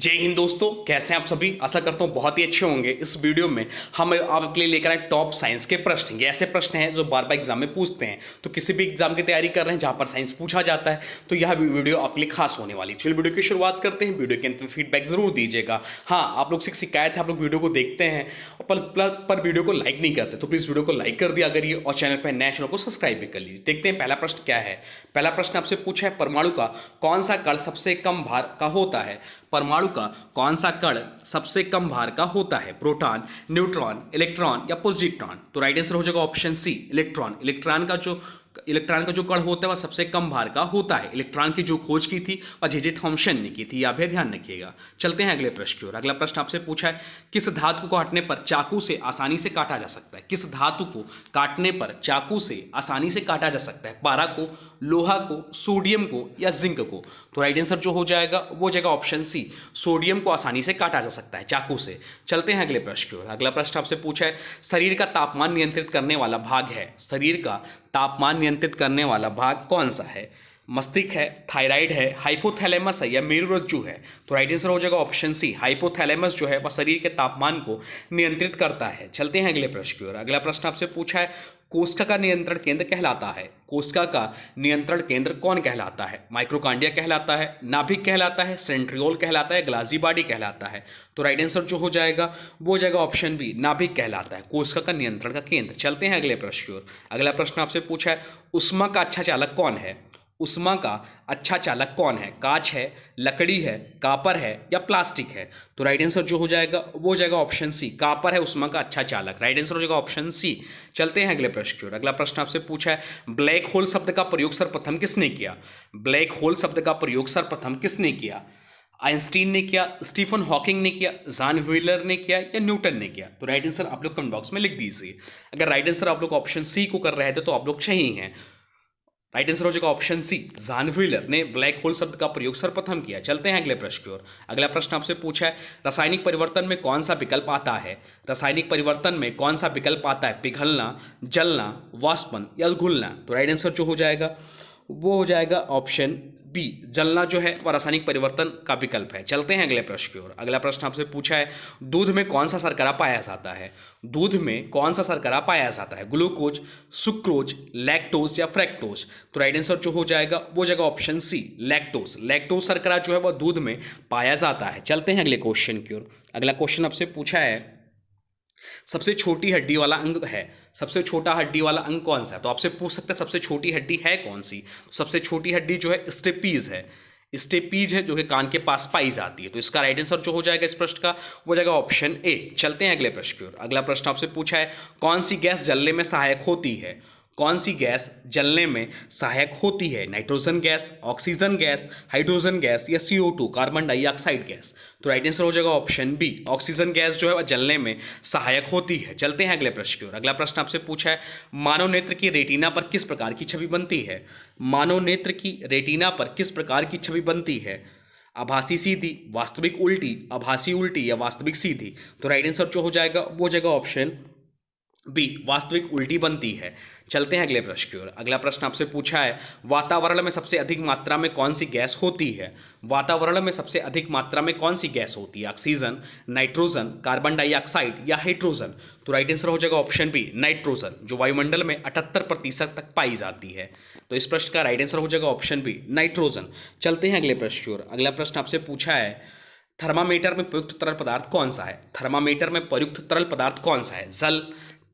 जय हिंद दोस्तों, कैसे हैं आप सभी। आशा करता हूँ बहुत ही अच्छे होंगे। इस वीडियो में हम आपके लिए लेकर आए टॉप साइंस के प्रश्न। ये ऐसे प्रश्न हैं जो बार बार एग्जाम में पूछते हैं, तो किसी भी एग्जाम की तैयारी कर रहे हैं जहां पर साइंस पूछा जाता है तो यह वीडियो आपके लिए खास होने वाली है। चलिए वीडियो की शुरुआत करते हैं। वीडियो के अंत में फीडबैक जरूर दीजिएगा। हाँ, आप लोग से शिकायत है, आप लोग वीडियो को देखते हैं पर वीडियो को लाइक नहीं करते, तो प्लीज़ वीडियो को लाइक कर दिया करिए और चैनल पर नए चैनल को सब्सक्राइब भी कर लीजिए। देखते हैं पहला प्रश्न क्या है। पहला प्रश्न आपसे पूछा है, परमाणु का कौन सा कण सबसे कम भार का होता है। परमाणु का कौन सा कण सबसे कम भार का होता है। प्रोटॉन, न्यूट्रॉन, इलेक्ट्रॉन या पॉजिट्रॉन। तो राइट आंसर हो जाएगा ऑप्शन सी, इलेक्ट्रॉन। इलेक्ट्रॉन का जो कण होता है वह सबसे कम भार का होता है। इलेक्ट्रॉन की जो खोज की थी वह जे थॉम्सन ने की थी, यह भी ध्यान रखिएगा। चलते हैं अगले प्रश्न की ओर। अगला प्रश्न आपसे पूछा है, किस धातु को काटने पर चाकू से आसानी से काटा जा सकता है। किस धातु को काटने पर चाकू से आसानी से काटा जा सकता है। पारा को, लोहा को, सोडियम को या जिंक को। तो राइट आंसर जो हो जाएगा वो जाएगा ऑप्शन सी, सोडियम को आसानी से काटा जा सकता है चाकू से। चलते हैं अगले प्रश्न की ओर। अगला प्रश्न आपसे पूछा है, शरीर का तापमान नियंत्रित करने वाला भाग है। शरीर का तापमान नियंत्रित करने वाला भाग कौन सा है। मस्तिष्क है, थायराइड है, हाइपोथैलेमस है या मेरुरज्जु है। तो राइट आंसर हो जाएगा ऑप्शन सी, हाइपोथैलेमस जो है वह शरीर के तापमान को नियंत्रित करता है। चलते हैं अगले प्रश्न की ओर। अगला प्रश्न आपसे पूछा है, कोशिका का नियंत्रण केंद्र कहलाता है। कोशिका का नियंत्रण केंद्र कौन कहलाता है। माइक्रोकांडिया कहलाता है, नाभिक कहलाता है, सेंट्रियोल कहलाता है, ग्लाजी बॉडी कहलाता है। तो राइट आंसर जो हो जाएगा वो हो जाएगा ऑप्शन बी, नाभिक कहलाता है, कोशिका का नियंत्रण का केंद्र। चलते हैं अगले प्रश्न की ओर। अगला प्रश्न आपसे पूछा है, उष्मा का अच्छा चालक कौन है। उष्मा का अच्छा चालक कौन है। कांच है, लकड़ी है, कापर है या प्लास्टिक है। तो राइट आंसर जो हो जाएगा वो हो जाएगा ऑप्शन सी, कापर है उष्मा का अच्छा चालक। राइट आंसर हो जाएगा ऑप्शन सी। चलते हैं अगले प्रश्न की ओर। अगला प्रश्न आपसे पूछा है, ब्लैक होल शब्द का प्रयोग सर्वप्रथम किसने किया। ब्लैक होल शब्द का प्रयोग सर्वप्रथम किसने किया। आइंस्टीन ने किया, स्टीफन हॉकिंग ने किया, जॉन व्हीलर ने किया या न्यूटन ने किया। तो राइट आंसर आप लोग कमेंट बॉक्स में लिख दीजिए। अगर राइट आंसर आप लोग ऑप्शन सी को कर रहे थे तो आप लोग सही हैं। राइट आंसर हो जाएगा ऑप्शन सी, जॉन व्हीलर ने ब्लैक होल शब्द का प्रयोग सर्वप्रथम किया। चलते हैं अगले प्रश्न की ओर। अगला प्रश्न आपसे पूछा है, रासायनिक परिवर्तन में कौन सा विकल्प आता है। रासायनिक परिवर्तन में कौन सा विकल्प आता है। पिघलना, जलना, वाष्पन या घुलना। तो राइट आंसर जो हो जाएगा वो हो जाएगा ऑप्शन बी, जलना जो है वह रासायनिक परिवर्तन का विकल्प है। चलते हैं अगले प्रश्न की ओर। अगला प्रश्न आपसे पूछा है, दूध में कौन सा शर्करा पाया जाता है। दूध में कौन सा शर्करा पाया जाता है। ग्लूकोज, सुक्रोज, लैक्टोज या फ्रैक्टोज। तो राइट आंसर जो हो जाएगा वो जाएगा ऑप्शन सी, लैक्टोज। लैक्टोज शर्करा जो है वह दूध में पाया जाता है। चलते हैं अगले क्वेश्चन की ओर। अगला क्वेश्चन आपसे पूछा है, सबसे छोटी हड्डी वाला अंग है। सबसे छोटा हड्डी वाला अंग कौन सा है। तो आपसे पूछ सकते हैं सबसे छोटी हड्डी है कौन सी। तो सबसे छोटी हड्डी जो है स्टेपीज है। स्टेपीज है जो कि कान के पास पाई जाती है। तो इसका राइट आंसर जो हो जाएगा इस प्रश्न का वो जाएगा ऑप्शन ए। चलते हैं अगले प्रश्न की ओर। अगला प्रश्न आपसे पूछा है, कौन सी गैस जलने में सहायक होती है। कौन सी गैस जलने में सहायक होती है। Nitrogen gas, oxygen gas, hydrogen gas या CO2 कार्बन डाइऑक्साइड गैस। तो राइट आंसर हो जाएगा ऑप्शन बी, ऑक्सीजन गैस जो है वह जलने में सहायक होती है। चलते हैं अगले प्रश्न की ओर। अगला प्रश्न आपसे पूछा है, मानव नेत्र की रेटिना पर किस प्रकार की छवि बनती है। मानव नेत्र की रेटिना पर किस प्रकार की छवि बनती है। आभासी सीधी, वास्तविक उल्टी, आभासी उल्टी या वास्तविक सीधी। तो राइट आंसर जो हो जाएगा वो हो जाएगा ऑप्शन बी, वास्तविक उल्टी बनती है। चलते हैं अगले प्रश्न की ओर। अगला प्रश्न आपसे पूछा है, वातावरण में सबसे अधिक मात्रा में कौन सी गैस होती है। वातावरण में सबसे अधिक मात्रा में कौन सी गैस होती है। ऑक्सीजन, नाइट्रोजन, कार्बन डाइऑक्साइड या हाइड्रोजन। तो राइट आंसर हो जाएगा ऑप्शन बी, नाइट्रोजन, जो वायुमंडल में 78% तक पाई जाती है। तो इस प्रश्न का राइट आंसर हो जाएगा ऑप्शन बी, नाइट्रोजन। चलते हैं अगले प्रश्न की ओर। अगला प्रश्न आपसे पूछा है, थर्मामीटर में प्रयुक्त तरल पदार्थ कौन सा है। थर्मामीटर में प्रयुक्त तरल पदार्थ कौन सा है। जल,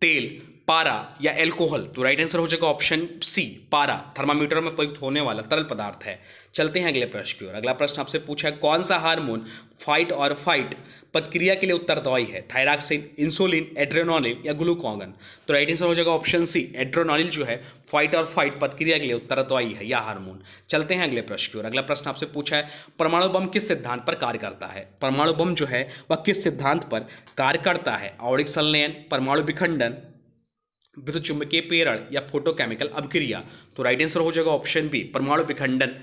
तेल, पारा या एल्कोहल। तो राइट आंसर हो जाएगा ऑप्शन सी, पारा, थर्मामीटर में प्रयुक्त होने वाला तरल पदार्थ है। चलते हैं अगले प्रश्न की ओर। अगला प्रश्न आपसे पूछा है, कौन सा हार्मोन फाइट और फाइट प्रतिक्रिया के लिए उत्तरदायी है। थायरॉक्सिन, इंसुलिन, एड्रेनालिन या ग्लूकागन। तो राइट आंसर हो जाएगा ऑप्शन सी, एड्रेनालिन जो है फाइट और फाइट प्रतिक्रिया के लिए उत्तरदायी है यह हार्मोन। चलते हैं अगले प्रश्न की ओर। अगला प्रश्न आपसे पूछा है, परमाणु बम किस सिद्धांत पर कार्य करता है। परमाणु बम जो है वह किस सिद्धांत पर कार्य करता है। आणविक संलयन, परमाणु विखंडन, विद्युत चुंबकीय प्रेरण या फोटोकेमिकल अभिक्रिया। तो राइट आंसर हो जाएगा ऑप्शन बी, परमाणु विखंडन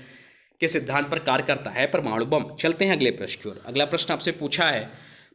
के सिद्धांत पर कार्य करता है परमाणु बम। चलते हैं अगले प्रश्न की ओर। अगला प्रश्न आपसे पूछा है,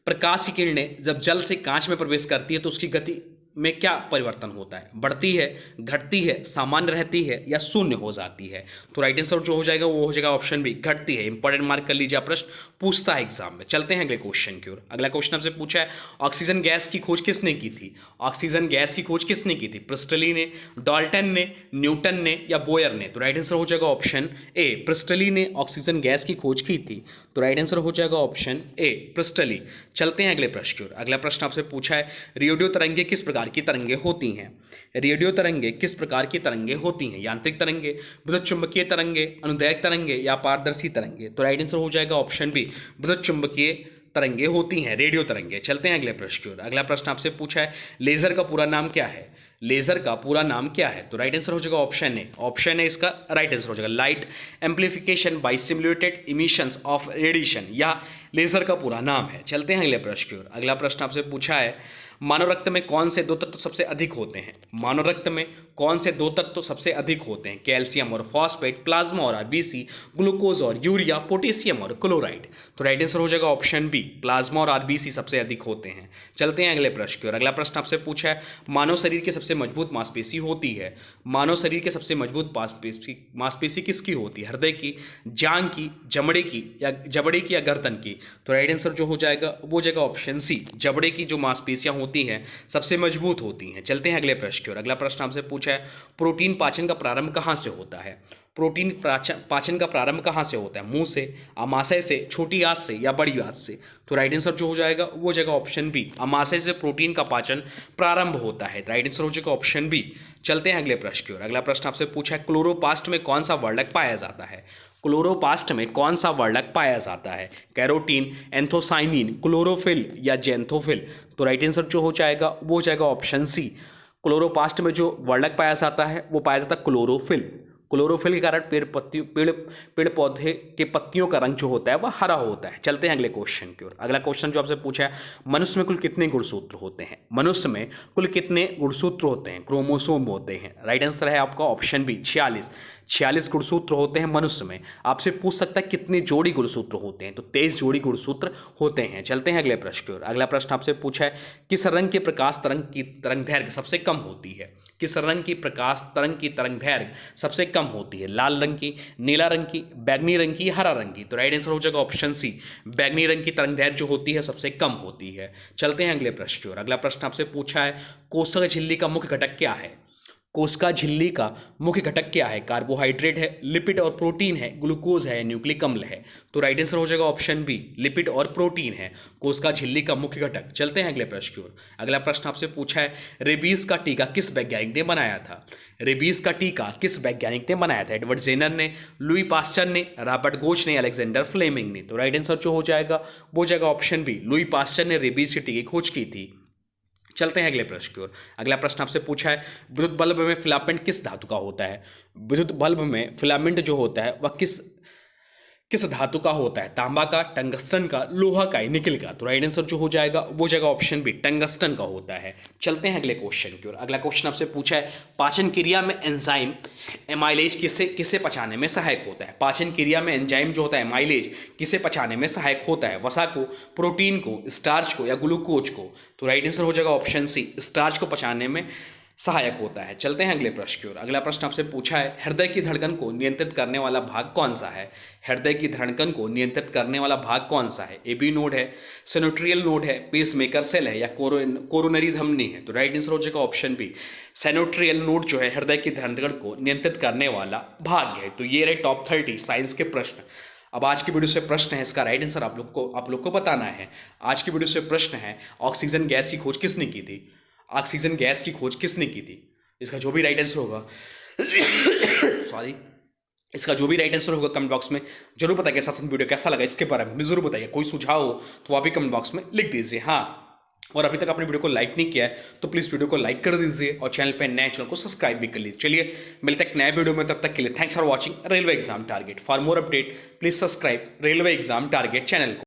प्रकाश की किरणें जब जल से कांच में प्रवेश करती है तो उसकी गति में क्या परिवर्तन होता है? बढ़ती है, घटती है, सामान्य रहती है या शून्य हो जाती है? तो राइट आंसर जो हो जाएगा वो हो जाएगा ऑप्शन बी, घटती है। इंपॉर्टेंट मार्क कर लीजिए, प्रश्न पूछता है एग्जाम में। चलते हैं अगले क्वेश्चन की ओर। अगला क्वेश्चन आपसे पूछा है ऑक्सीजन गैस की खोज किसने की थी? ऑक्सीजन गैस की खोज किसने की थी? प्रिस्टली ने, डाल्टन ने, न्यूटन ने या बोयर ने? तो राइट आंसर हो जाएगा ऑप्शन ए, प्रिस्टली ने ऑक्सीजन गैस की खोज की थी। तो राइट आंसर हो जाएगा ऑप्शन ए, प्रिस्टली। चलते हैं अगले प्रश्न की ओर। अगला प्रश्न आपसे पूछा है रेडियो तरंगे किस प्रकार की तरंगे होती हैं? रेडियो तरंगे किस प्रकार की तरंगे होती हैं? यांत्रिक तरंगे, विद्युत चुंबकीय तरंगे, अनुदैर्घ्य तरंगे या पारदर्शी तरंगे? तो राइट आंसर हो जाएगा ऑप्शन बी, विद्युत चुंबकीय तरंगे होती हैं, रेडियो तरंगे। चलते हैं अगले प्रश्न की ओर। अगला प्रश्न आपसे पूछा है लेजर का पूरा नाम क्या है? लेजर का पूरा नाम क्या है? तो राइट आंसर हो जाएगा ऑप्शन ए। ऑप्शन ए इसका राइट आंसर हो जाएगा light amplification by simulated emissions of radiation, या लेजर का पूरा नाम है। चलते हैं अगले प्रश्न की ओर। अगला प्रश्न आपसे पूछा है मानव रक्त में कौन से दो तत्व सबसे अधिक होते हैं? मानव रक्त में कौन से दो तत्व सबसे अधिक होते हैं? कैल्शियम और फॉस्फेट, प्लाज्मा और आरबीसी, ग्लूकोज और यूरिया, पोटेशियम और क्लोराइड? तो राइट आंसर हो जाएगा ऑप्शन बी, प्लाज्मा और आरबीसी सबसे अधिक होते हैं। चलते हैं अगले प्रश्न की ओर। अगला प्रश्न आपसे पूछा है मानव शरीर की सबसे मजबूत मांसपेशी होती है? मानव शरीर की सबसे मजबूत मांसपेशी किसकी होती है? हृदय की, जांग की, जबड़े की या गर्दन की? तो राइट आंसर जो हो जाएगा वो जाएगा ऑप्शन सी, जबड़े की जो मांसपेशियां होती हैं सबसे मजबूत होती हैं। चलते हैं अगले प्रश्न की ओर। अगला प्रश्न आपसे पूछा है प्रोटीन पाचन का प्रारंभ कहाँ से होता है? प्रोटीन पाचन का प्रारंभ कहाँ से होता है? मुंह से, आमाशय से, छोटी आंत से या बड़ी आंत से? तो राइट आंसर जो हो जाएगा वो जाएगा ऑप्शन बी, आमाशय से प्रोटीन का पाचन प्रारंभ होता है। राइट आंसर हो जाएगा ऑप्शन बी। चलते हैं अगले प्रश्न की ओर। अगला प्रश्न आपसे पूछा है क्लोरोप्लास्ट में कौन सा वर्णक पाया जाता है? क्लोरोप्लास्ट में कौन सा वर्णक पाया जाता है? कैरोटीन, एंथोसाइनिन, क्लोरोफिल या जेंथोफिल? तो राइट आंसर जो हो जाएगा वो जाएगा ऑप्शन सी, क्लोरोप्लास्ट में जो वर्णक पाया जाता है वो पाया जाता है क्लोरोफिल। क्लोरोफिल के कारण पेड़ पौधे के पत्तियों का रंग जो होता है वह हरा होता है। चलते हैं अगले क्वेश्चन की ओर। अगला क्वेश्चन जो आपसे पूछा है मनुष्य में कुल कितने गुणसूत्र होते हैं? मनुष्य में कुल कितने गुणसूत्र होते हैं? क्रोमोसोम होते हैं। राइट आंसर है आपका ऑप्शन बी, 46 गुणसूत्र होते हैं मनुष्य में। आपसे पूछ सकता है कितने जोड़ी गुणसूत्र होते हैं? तो 23 जोड़ी गुणसूत्र होते हैं। चलते हैं अगले प्रश्न की ओर। अगला प्रश्न आपसे पूछा है किस रंग के प्रकाश तरंग की तरंग दैर्घ्य सबसे कम होती है? किस रंग की प्रकाश तरंग की तरंग दैर्घ्य सबसे कम होती है? लाल रंग की, नीला रंग की, बैगनी रंग की, हरा रंग की? तो राइट आंसर हो जाएगा ऑप्शन सी, बैगनी रंग की तरंग दैर्घ्य जो होती है सबसे कम होती है। चलते हैं अगले प्रश्न की ओर। अगला प्रश्न आपसे पूछा है कोशिका झिल्ली का मुख्य घटक क्या है? कोशिका झिल्ली का मुख्य घटक क्या है? कार्बोहाइड्रेट है, लिपिड और प्रोटीन है, ग्लूकोज है, न्यूक्लिक अम्ल है? तो राइट आंसर हो जाएगा ऑप्शन बी, लिपिड और प्रोटीन है कोशिका झिल्ली का मुख्य घटक। चलते हैं अगले प्रश्न की ओर। अगला प्रश्न आपसे पूछा है रेबीज का टीका किस वैज्ञानिक ने बनाया था? रेबीज का टीका किस वैज्ञानिक ने बनाया था? एडवर्ड जेनर ने, लुई पास्चर ने, रॉबर्ट गोच ने, अलेक्जेंडर फ्लेमिंग ने? तो राइट आंसर जो हो जाएगा वो जाएगा ऑप्शन बी, लुई पास्चर ने रेबीज के टीके की खोज की थी। चलते हैं अगले प्रश्न की ओर। अगला प्रश्न आपसे पूछा है विद्युत बल्ब में फिलामेंट किस धातु का होता है? विद्युत बल्ब में फिलामेंट जो होता है वह किस धातु का होता है? तांबा का, टंगस्टन का, लोहा का, निकल का? तो राइट आंसर जो हो जाएगा वो जाएगा ऑप्शन बी, टंगस्टन का होता है। चलते हैं अगले क्वेश्चन की ओर। अगला क्वेश्चन आपसे पूछा है पाचन क्रिया में एंजाइम एमाइलेज किसे पचाने में सहायक होता है? पाचन क्रिया में एंजाइम जो होता है एमाइलेज किसे पचाने में सहायक होता है? वसा को, प्रोटीन को, स्टार्च को या ग्लूकोज को? तो राइट आंसर हो जाएगा ऑप्शन सी, स्टार्च को पचाने में सहायक होता है। चलते हैं अगले प्रश्न की ओर। अगला प्रश्न आपसे पूछा है हृदय की धड़कन को नियंत्रित करने वाला भाग कौन सा है? हृदय की धड़कन को नियंत्रित करने वाला भाग कौन सा है? एबी नोड है, सेनोट्रियल नोड है, पेसमेकर सेल है या कोरोनरी धमनी है? तो राइट आंसर हो जाएगा ऑप्शन बी, सेनोट्रियल नोड जो है हृदय की धड़कन को नियंत्रित करने वाला भाग है। तो ये रहे टॉप 30 साइंस के प्रश्न। अब आज की वीडियो से प्रश्न है, इसका राइट आंसर आप लोग को बताना है। आज की वीडियो से प्रश्न है ऑक्सीजन गैस की खोज किसने की थी? ऑक्सीजन गैस की खोज किसने की थी? इसका जो भी राइट आंसर होगा सॉरी इसका जो भी राइट आंसर होगा कमेंट बॉक्स में जरूर बताइए। साथ साथ वीडियो कैसा लगा इसके बारे में जरूर बताइए। कोई सुझाव हो तो आप भी कमेंट बॉक्स में लिख दीजिए। हाँ, और अभी तक आपने वीडियो को लाइक नहीं किया है तो प्लीज़ वीडियो को लाइक कर दीजिए और चैनल पे नए चैनल को सब्सक्राइब भी कर लीजिए। चलिए मिलते हैं एक नए वीडियो में, तब तक के लिए thanks for watching railway exam target. For more update please subscribe railway exam target channel को।